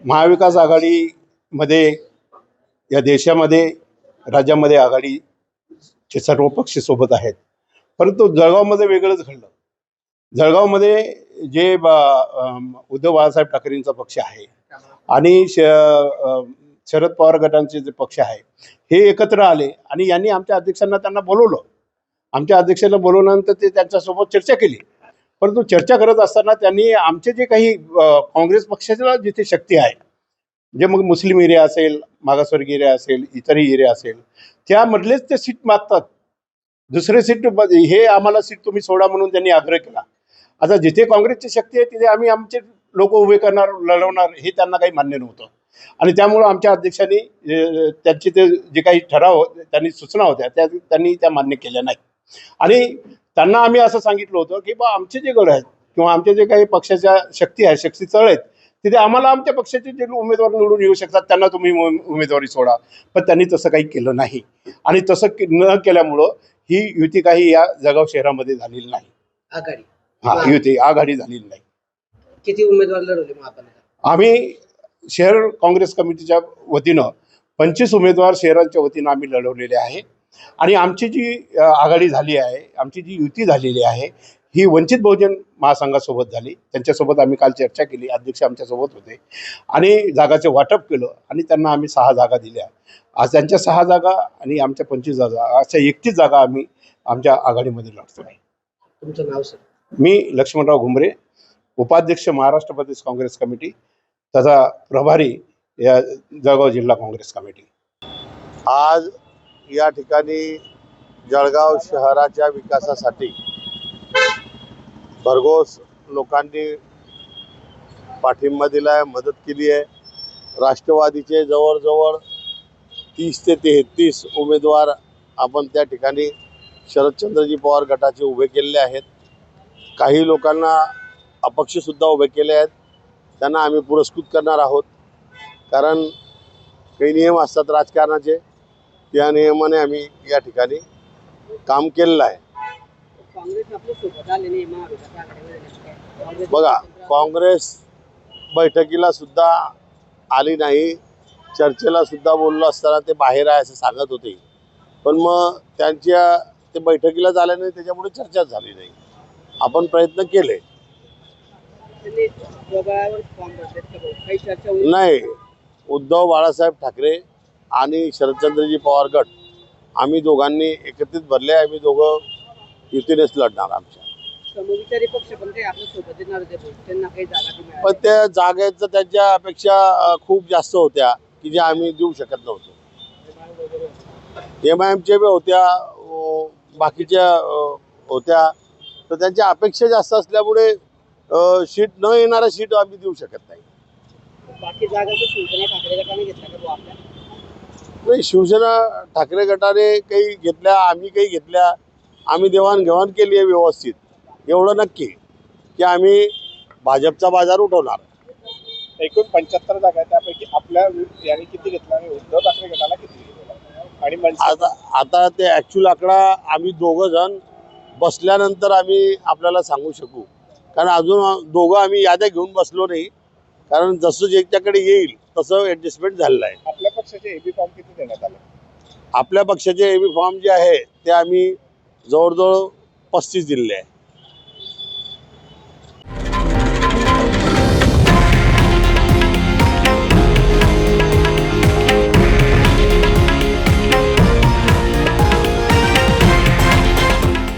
महाविकास आघाडीमध्ये या देशामध्ये राज्यामध्ये आघाडीचे सर्व पक्ष सोबत आहेत, परंतु जळगावमध्ये वेगळंच घडलं. जळगावमध्ये जे उद्धव बाळासाहेब ठाकरेंचा पक्ष आहे आणि शरद पवार गटांचे जे पक्ष आहे हे एकत्र आले आणि यांनी आमच्या अध्यक्षांना त्यांना बोलवलं. आमच्या अध्यक्षांना बोलवल्यानंतर ते त्यांच्यासोबत चर्चा केली, परंतु चर्चा करत असताना त्यांनी आमचे जे काही काँग्रेस पक्षाला जिथे शक्ती आहे, जे मग मुस्लिम एरिया असेल, मागासवर्गीय एरिया असेल, इतरही एरिया असेल, त्यामधलेच ते सीट मागतात. दुसरे सीट हे आम्हाला सीट तुम्ही सोडा म्हणून त्यांनी आग्रह केला. आता जिथे काँग्रेसची शक्ती आहे तिथे आम्ही आमचे लोक उभे करणार, लढवणार, हे त्यांना काही मान्य नव्हतं. आणि त्यामुळं आमच्या अध्यक्षांनी त्यांचे ते जे काही ठराव त्यांनी सूचना होत्या त्यांनी त्या मान्य केल्या नाही. आणि त्यांना आम्ही असं सांगितलं होतं की बा आमचे जे गड आहेत किंवा आमचे जे काही पक्षाच्या शक्ती आहे, शक्ती तळ आहेत, तिथे आम्हाला आमच्या पक्षाचे जे उमेदवार निवडून येऊ शकतात त्यांना तुम्ही उमेदवारी सोडा. पण त्यांनी तसं काही केलं नाही आणि तसं न केल्यामुळं ही युती काही या जळगाव शहरामध्ये झालेली नाही. आघाडी युती आघाडी झालेली नाही. किती उमेदवार लढवले मग आपण? आम्ही शहर काँग्रेस कमिटीच्या वतीनं 25 उमेदवार शहरांच्या वतीनं आम्ही लढवलेले आहे. आणि आमची जी आघाडी झाली आहे, आमची जी युती झालेली आहे, ही वंचित बहुजन महासंघासोबत झाली. त्यांच्यासोबत आम्ही काल चर्चा केली, अध्यक्ष आमच्यासोबत होते आणि जागाचे वाटप केलं आणि त्यांना आम्ही 6 जागा दिल्या. आज त्यांच्या 6 जागा आणि आमच्या 25 जागा, अशा 31 जागा आम्ही आमच्या आघाडीमध्ये लढतो आहे. तुमचं नाव सर? मी लक्ष्मणराव घुमरे, उपाध्यक्ष महाराष्ट्र प्रदेश काँग्रेस कमिटी तथा प्रभारी या जळगाव जिल्हा काँग्रेस कमिटी. आज या ठिकाणी जळगाव शहराच्या विकासासाठी भरघोस लोकांनी पाठिंबा दिला आहे, मदत केली आहे. राष्ट्रवादीचे जवळजवळ 30 ते 33 उमेदवार आपण त्या ठिकाणी शरदचंद्रजी पवार गटाचे उभे केलेले आहेत. काही लोकांना अपक्षसुद्धा उभे केले आहेत. त्यांना आम्ही पुरस्कृत करणार आहोत, कारण काही नियम असतात राजकारणाचे, त्या नियमाने आम्ही या ठिकाणी काम केलेलं आहे. बघा, काँग्रेस बैठकीला सुद्धा आली नाही, चर्चेला सुद्धा बोललो असताना ते बाहेर आहे असं सांगत होते. पण मग त्यांच्या ते बैठकीलाच आले नाही, त्याच्यामुळे चर्चाच झाली नाही. आपण प्रयत्न केले नाही. उद्धव बाळासाहेब ठाकरे आणि शरदचंद्रजी पवार गट आम्ही दोघांनी एकत्रित भरले. आम्ही दोघं युतीनेच लढणार. आमच्या समविचारी पक्ष पण काही आपल्या सोबत येणार होते, त्यांना काही जागा पण त्या जागेचं त्यांच्या अपेक्षा खूप जास्त होत्या की ज्या आम्ही देऊ शकत नव्हतो. MIMच्या बी होत्या, बाकीच्या होत्या, तर त्यांच्या अपेक्षा जास्त असल्यामुळे सीट न येणारा सीट आम्ही देऊ शकत नाही. बाकी जागा शिवसेना ठाकरे गटाने घेतल्या का आपल्या? नाही, शिवसेना ठाकरे गटाने काही घेतल्या, आम्ही काही घेतल्या. आम्ही देवाणघेवाण केली आहे व्यवस्थित. एवढं नक्की की आम्ही भाजपचा बाजार उठवणार. एकूण 75 जागा आहेत, त्यापैकी आपल्या याने किती घेतला आणि उद्धव ठाकरे गटाला किती घेतला? आणि आता ते ॲक्च्युअल आकडा आम्ही दोघं जण बसल्यानंतर आम्ही आपल्याला सांगू शकू, कारण अजून दोघं आम्ही याद्या घेऊन बसलो नाही, कारण जसं ज्याच्याकडे येईल तसं ॲडजस्टमेंट झालेलं आहे. आपल्या पक्षाचे AB फॉर्म किती देण्यात आले? आपल्या पक्षाचे AB फॉर्म जे आहे ते आम्ही जवळजवळ 35 दिलेले आहे.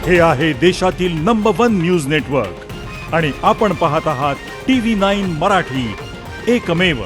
हे आहे देशातील नंबर 1 न्यूज नेटवर्क आणि आपण पाहत आहात TV9 मराठी, एकमेव.